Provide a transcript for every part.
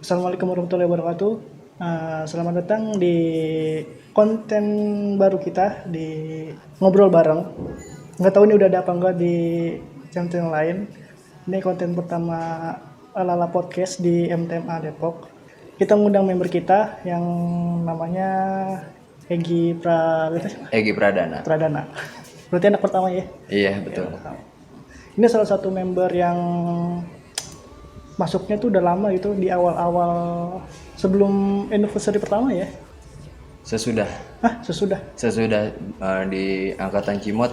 Assalamualaikum warahmatullahi wabarakatuh. Selamat datang di konten baru kita di ngobrol bareng. Nggak tahu ini udah ada apa enggak di channel lain. Ini konten pertama Lala Podcast di MTMA Depok. Kita ngundang member kita yang namanya Egi Pradana. Berarti anak pertama ya? Iya, betul. Ini salah satu member yang masuknya tuh udah lama gitu, di awal-awal sebelum anniversary pertama ya? Sesudah Sesudah. di angkatan Cimot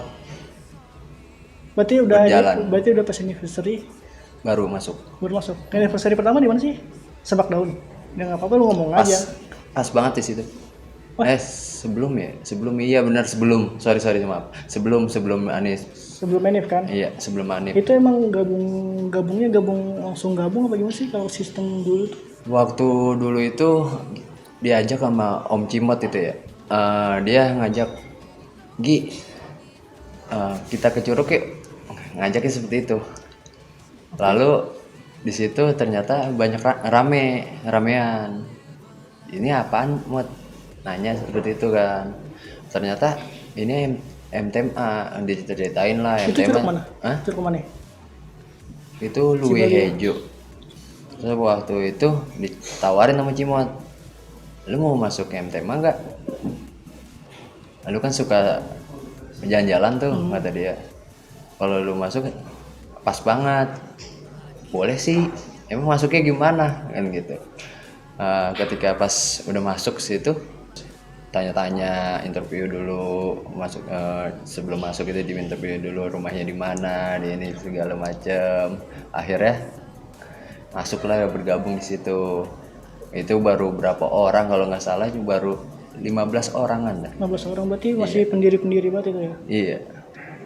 Berarti udah pas anniversary baru masuk. Anniversary pertama di mana sih? Semak daun. Ya nggak apa-apa, lu ngomong aja. Pas banget di situ. Sebelum maaf. Sebelum Anis. Sebelum Anif kan? Iya, sebelum Anis. Itu emang gabung langsung gabung apa gimana sih kalau sistem dulu tuh? Waktu dulu itu diajak sama Om Cimot itu ya. Dia ngajak, Gi, kita ke Curug yuk. Ngajaknya seperti itu. Lalu di situ ternyata banyak ramean. Ini apaan, Mot? Nanya seperti itu kan. Ternyata ini MTMA, diceritain lah MTMA. Itu curug mana? Curug mana? Itu Lui Hejo. Terus waktu itu ditawarin sama Cimot, lu mau masuk ke MTMA nggak? Lu kan suka jalan-jalan tuh, kata dia. Kalau lu masuk pas banget. Boleh sih. Emang masuknya gimana? Kan gitu. Ketika pas udah masuk situ, tanya-tanya, interview dulu, masuk sebelum masuk itu di interview dulu rumahnya di mana, di ini segala macam. Akhirnya masuklah, bergabung di situ. Itu baru berapa orang kalau nggak salah, itu baru 15 orangan dah. 15 orang berarti masih pendiri-pendiri banget itu ya? Iya.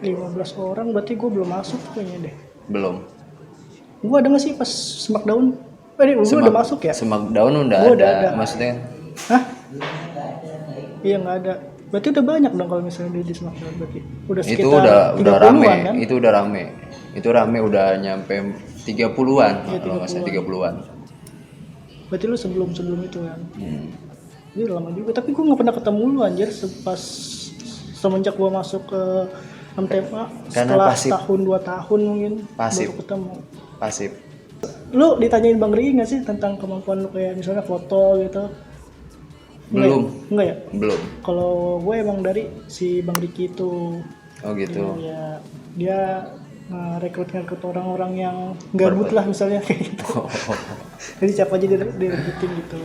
15 orang berarti gue belum masuk kayaknya deh. Belum. Gue ada nggak sih pas Smackdown? Gue udah masuk ya? Smackdown udah ada. Maksudnya? Hah? Iya nggak ada. Berarti udah banyak dong kalau misalnya di Smackdown berarti. Udah sekitar itu udah rame kan? Itu rame udah nyampe 30-an. Iya, Kalau nggak salah 30-an. Berarti lu sebelum itu kan? Ini udah lama juga. Tapi gue nggak pernah ketemu lu anjir pas semenjak gue masuk ke MTMA. Setelah tahun 2 tahun mungkin baru ketemu. Pasif. Lu ditanyain Bang Riki nggak sih tentang kemampuan lu kayak misalnya foto gitu? Belum. Enggak ya? Belum. Kalau gue emang dari si Bang Riki itu. Oh gitu. Ya, dia rekrut orang-orang yang gabut lah misalnya kayak gitu. Jadi siapa aja direkrutin gitu.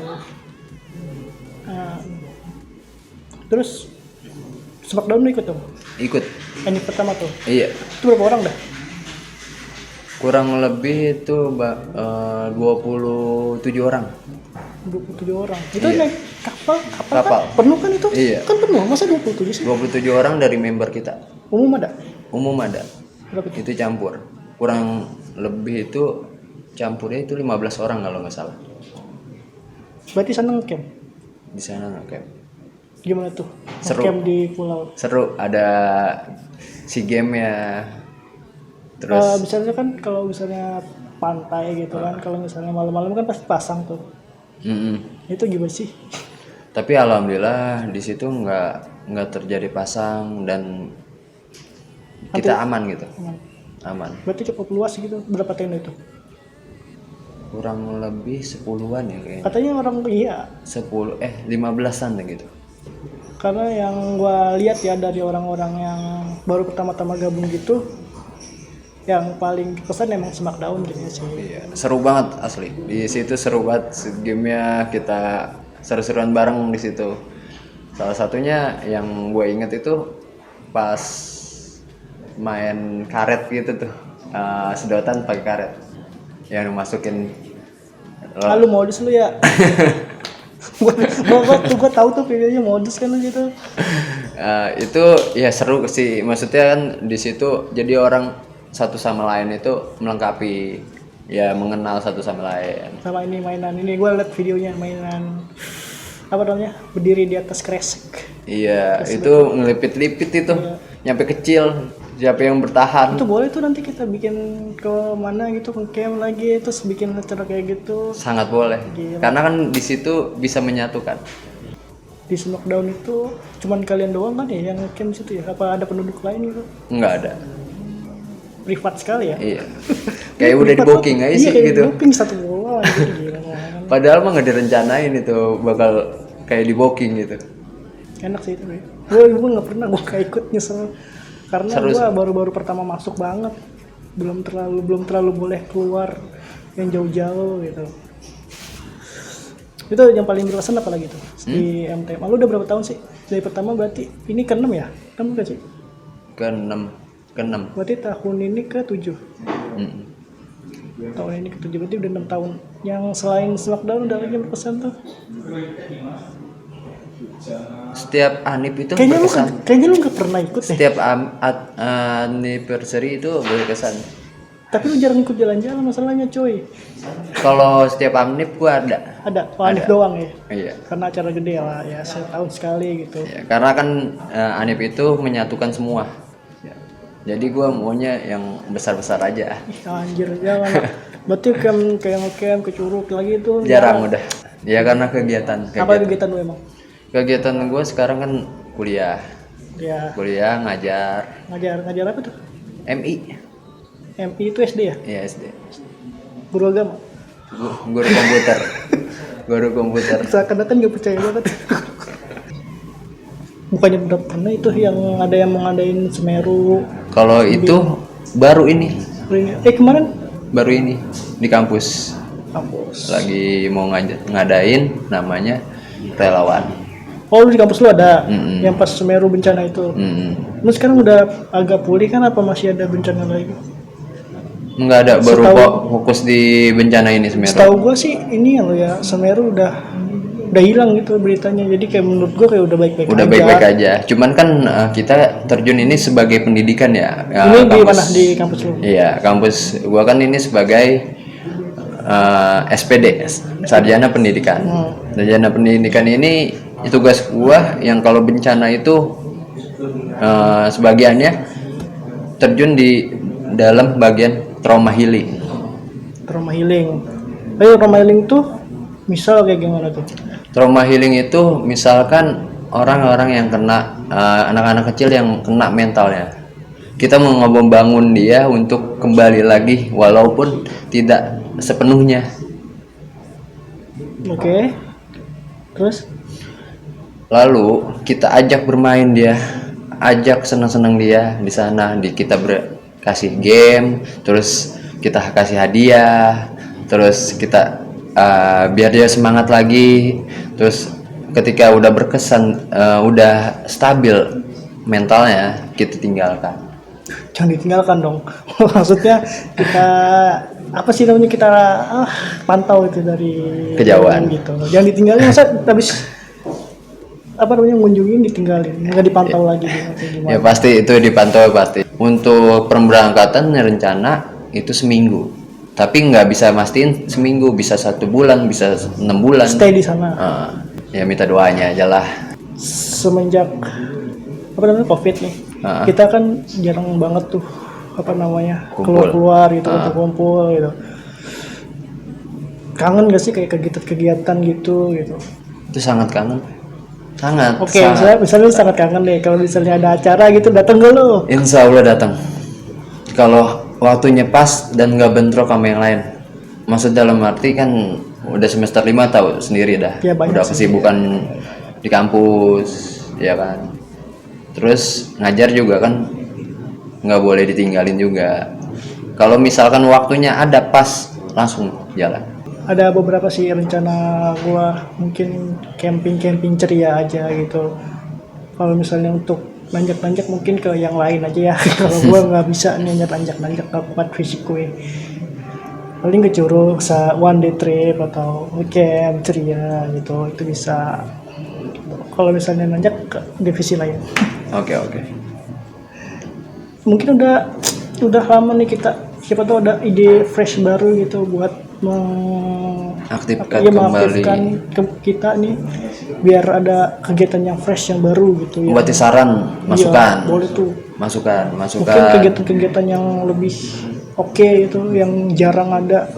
Terus Smackdown lu ikut dong? Ikut. Ini pertama tuh. Iya. Itu berapa orang dah? Kurang lebih itu 27 orang. 27 orang. Itu naik kapal. Kapal. Kan? Penuh kan itu? Iya. Kan penuh. Masa 27 sih? 27 orang dari member kita. Umum ada? Berapa itu? Itu campur. Kurang lebih itu campurnya itu 15 orang kalau nggak salah. Berarti sana ngecamp? Di sana ngecamp. Gimana tuh? Seru. Ngecamp di pulau? Seru. Ada SEA Games ya. Terus misalnya kan kalau misalnya pantai gitu kan, kalau misalnya malam-malam kan pasti pasang tuh. Itu gimana sih? Tapi alhamdulillah di situ nggak terjadi pasang dan kita aman gitu. Aman. Berarti cukup luas gitu. Berapa tenda itu? Kurang lebih 10-an ya kayaknya. Katanya orang 15-an gitu. Karena yang gua lihat ya dari orang-orang yang baru pertama-tama gabung gitu, yang paling kesan emang Smackdown gitu sih. Iya, seru banget asli. Di situ seru banget gamenya, kita seru-seruan bareng di situ. Salah satunya yang gue inget itu pas main karet gitu tuh, sedotan pakai karet, yang masukin. Lu modus lu ya? Gue tahu tuh videonya modus kan gitu. Itu ya seru sih, maksudnya kan di situ jadi orang satu sama lain itu melengkapi, ya mengenal satu sama lain. Sama ini mainan ini gue liat videonya, mainan apa namanya, berdiri di atas kresek. Iya, itu ngelipit-lipit itu, nyampe kecil Siapa yang bertahan? Itu boleh tuh nanti kita bikin ke mana gitu, ke camp lagi, terus bikin acara kayak gitu. Sangat boleh. Gila. Karena kan di situ bisa menyatukan. Di Smackdown itu cuman kalian doang kan ya yang camp situ ya? Apa ada penduduk lain gitu? Enggak ada. Privat sekali ya? Iya. Kayak udah di booking aja sih kayak gitu. booking satu bola gitu, gila. Padahal mah nggak direncanain itu bakal kayak di booking gitu. Enak sih itu ya. Gue nggak pernah, gue gak ikut, nyesel karena Seru gue sih. baru-baru pertama masuk banget, belum terlalu boleh keluar yang jauh-jauh gitu. Itu yang paling berkesan apa lagi tuh di MTM? Lu udah berapa tahun sih dari pertama? Berarti ini ke-6 ya? 6 kan sih? Ke-6. Berarti tahun ini ke-7. Mm. Tahun ini ke-7 berarti udah 6 tahun. Yang selain Smackdown udah lagi yang berkesan tuh? Setiap anip itu Kayaknya berkesan. lu gak pernah ikut deh. Setiap anniversary itu berkesan. Tapi lu jarang ikut jalan-jalan masalahnya coy. Kalau setiap anip gua ada. Ada, Anif doang ya. Iya. Karena acara gede lah ya, setahun sekali gitu. Ya, karena kan anip itu menyatukan semua. Ya. Jadi gua maunya yang besar-besar aja. Ih, anjir, jangan. Berarti kayak ke Curug lagi itu Jarang udah. Ya karena kegiatan. Apa kegiatan lu emang? Kegiatan gua sekarang kan kuliah. Ya, Ngajar ngajar apa tuh? MI. MI itu SD ya? Iya SD. Guru agama. Guru komputer. Guru komputer. Seakan-akan gak percaya banget. Bukannya udah pernah itu yang ada yang mengadain Semeru. Kalau itu baru ini. Kemarin? Baru ini di kampus. Kampus. Lagi mau ngadain namanya relawan. Oh, lu di kampus lu ada Mm-mm. yang pas Semeru bencana itu. Mm-mm. Lu sekarang udah agak pulih kan, apa masih ada bencana lagi? Nggak ada, baru Setahu- kok fokus di bencana ini Semeru. Setahu gue sih ini ya lo ya, Semeru udah hilang gitu beritanya. Jadi kayak menurut gue kayak udah baik-baik Udah aja. baik-baik aja. Cuman kan kita terjun ini sebagai pendidikan ya. Ini di mana, di kampus lu? Iya, kampus gua kan ini sebagai SPD, Sarjana Pendidikan. Sarjana Pendidikan ini tugas gua yang kalau bencana itu sebagiannya terjun di dalam bagian trauma healing. Trauma healing. Trauma healing tuh misal kayak gimana tuh? Trauma healing itu misalkan orang-orang yang kena anak-anak kecil yang kena mentalnya. Kita mau membangun dia untuk kembali lagi walaupun tidak sepenuhnya. Oke. Terus? Lalu kita ajak bermain dia, ajak senang-senang dia di sana. Kita kasih game, terus kita kasih hadiah, terus kita biar dia semangat lagi. Terus ketika udah berkesan, udah stabil mentalnya, kita tinggalkan. Jangan ditinggalkan dong. Maksudnya kita apa sih namanya, kita pantau itu dari Kejauhan. gitu. Jangan ditinggalin, masa habis apa namanya ngunjungin ditinggalin, nggak dipantau lagi gitu. Gimana? Ya pasti itu dipantau pasti. Untuk pemberangkatan rencana itu seminggu, tapi nggak bisa mastiin seminggu, bisa 1 bulan, bisa 6 bulan. Stay di sana. Ya minta doanya aja lah. Semenjak apa namanya COVID nih, kita kan jarang banget tuh apa namanya Kumpul. keluar gitu, kumpul gitu. Kangen gak sih kayak kegiatan-kegiatan gitu? Itu sangat kangen, sangat. Oke, sangat. misalnya sangat kangen deh kalau misalnya ada acara gitu, datang gak lo? Insya Allah datang. Kalau waktunya pas dan nggak bentrok sama yang lain. Maksud dalam arti kan udah semester 5 tahu sendiri dah. Ya, banyak Udah sih. kesibukan di kampus, ya kan. Terus ngajar juga kan nggak boleh ditinggalin juga. Kalau misalkan waktunya ada pas, langsung jalan. Ada beberapa sih rencana gua, mungkin camping ceria aja gitu. Kalau misalnya untuk nanjak mungkin ke yang lain aja ya. Kalau gua nggak bisa nih nanjak gak kuat fisik gue. Paling ke Curug, one day trip atau camp ceria gitu, itu bisa. Kalau misalnya nanjak ke divisi lain. Oke. Mungkin udah lama nih kita, siapa tahu ada ide fresh baru gitu buat Aktifkan mengaktifkan kembali. kita nih biar ada kegiatan yang fresh yang baru gitu ya. Buat saran, Iya, masukan. boleh tuh. masukan Mungkin kegiatan-kegiatan yang lebih oke itu yang jarang ada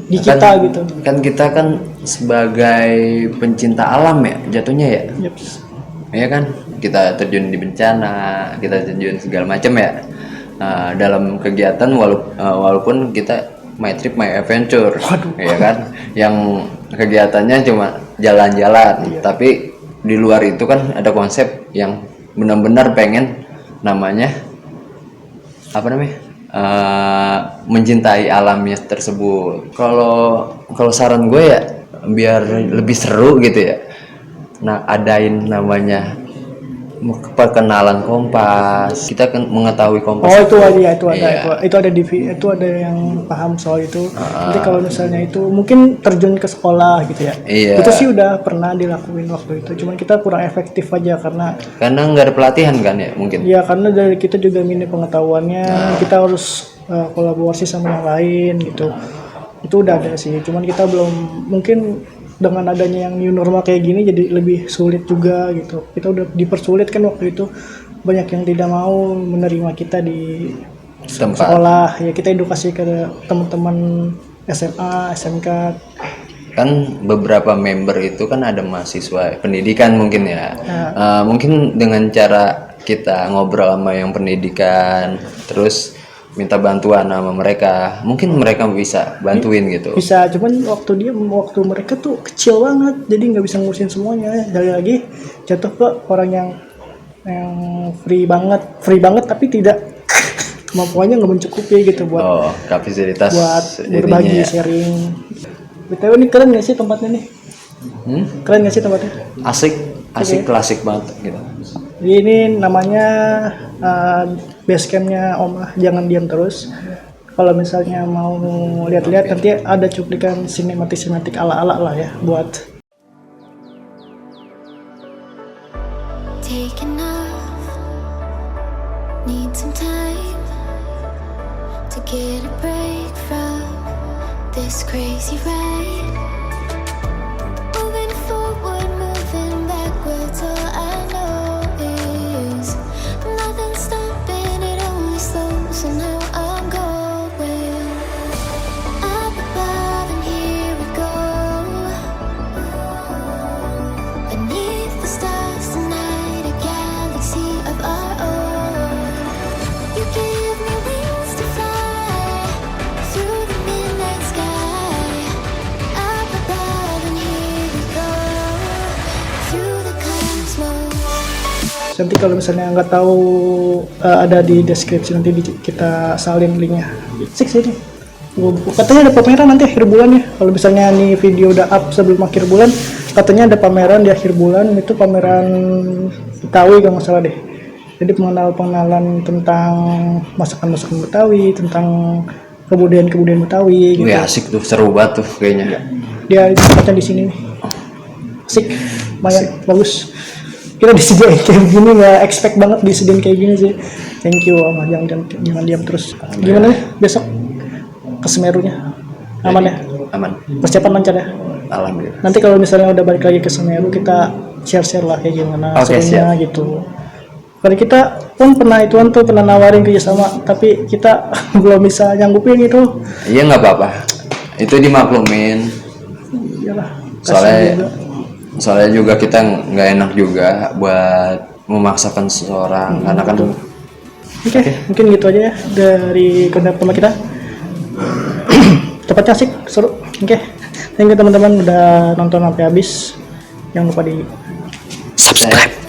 di kita gitu. Kan kita kan sebagai pencinta alam ya jatuhnya ya. Yaps. Ya kan, kita terjun di bencana, kita terjun segala macam ya. Nah, dalam kegiatan walaupun kita my trip my adventure, ya kan, yang kegiatannya cuma jalan-jalan, tapi di luar itu kan ada konsep yang benar-benar pengen namanya apa namanya mencintai alamnya tersebut. Kalau saran gue ya biar lebih seru gitu ya. Nah, adain namanya perkenalan Kompas. Kita kan mengetahui Kompas. Oh itu ada ya, Iya. itu ada yang paham soal itu. Nanti kalau misalnya itu mungkin terjun ke sekolah gitu ya. Iya. Itu sih udah pernah dilakuin waktu itu. Cuman kita kurang efektif aja karena Karena nggak ada pelatihan kan ya mungkin. ya karena dari kita juga minim pengetahuannya. Kita harus kolaborasi sama yang lain gitu. Itu udah ada sih. Cuman kita belum mungkin dengan adanya yang new normal kayak gini jadi lebih sulit juga gitu. Kita udah dipersulit kan waktu itu, banyak yang tidak mau menerima kita di Tempat. sekolah. Ya kita edukasi ke teman-teman SMA, SMK. Kan beberapa member itu kan ada mahasiswa pendidikan mungkin ya. Mungkin dengan cara kita ngobrol sama yang pendidikan, terus minta bantuan sama mereka, mungkin mereka bisa bantuin gitu. Bisa, cuman waktu mereka tuh kecil banget, jadi nggak bisa ngurusin semuanya. Dari lagi jatuh ke orang yang free banget tapi tidak kemampuannya nggak mencukupi gitu buat Kapasitas berbagi ininya ya. sharing. BTW ini keren nggak sih tempatnya nih? Keren nggak sih tempatnya? Asik klasik banget gitu. Jadi ini namanya base campnya Omah Jangan Diam Terus. Kalau misalnya mau lihat-lihat nanti ada cuplikan sinematik ala-ala lah ya buat Taking off, need some time to get a break from this crazy ride. Moving forward, moving backwards, all I know is nothing stopping, it only slows, so now I'm going up above and here we go. Beneath the stars tonight, a galaxy of our own. You give me wings to fly through the midnight sky. Up above and here we go through the cosmos. nanti kalau misalnya nggak tahu ada di deskripsi nanti kita salin linknya. Sik sini. Katanya ada pameran nanti akhir bulan ya. Kalau misalnya nih video udah up sebelum akhir bulan, katanya ada pameran di akhir bulan, itu pameran Betawi kalau nggak salah deh. Jadi pengenalan tentang masakan-masakan Betawi, tentang kebudayaan Betawi gitu. Wih, asik tuh, seru banget tuh kayaknya. Dia tempatnya di sini nih. Asik, lumayan bagus. Kita disediain kayak gini, nggak expect banget disediain kayak gini sih. Thank you Om, jangan diam terus. Gimana nih besok ke Semerunya? Aman ya? Aman. Persiapan lancar ya? Alhamdulillah. Nanti kalau misalnya udah balik lagi ke Semeru, kita share lah kayak gimana Oke, serunya gitu. Karena kita pun pernah nawarin kerjasama, tapi kita belum bisa nyanggupin gitu. Iya nggak apa-apa. Itu dimaklumin. Iyalah. kasihan juga. Soalnya juga kita nggak enak juga buat memaksakan seseorang karena kan. Oke, mungkin gitu aja ya dari konten pertama kita. Tempatnya asik, seru. Oke, thank you teman-teman udah nonton sampai habis. Jangan lupa di Subscribe.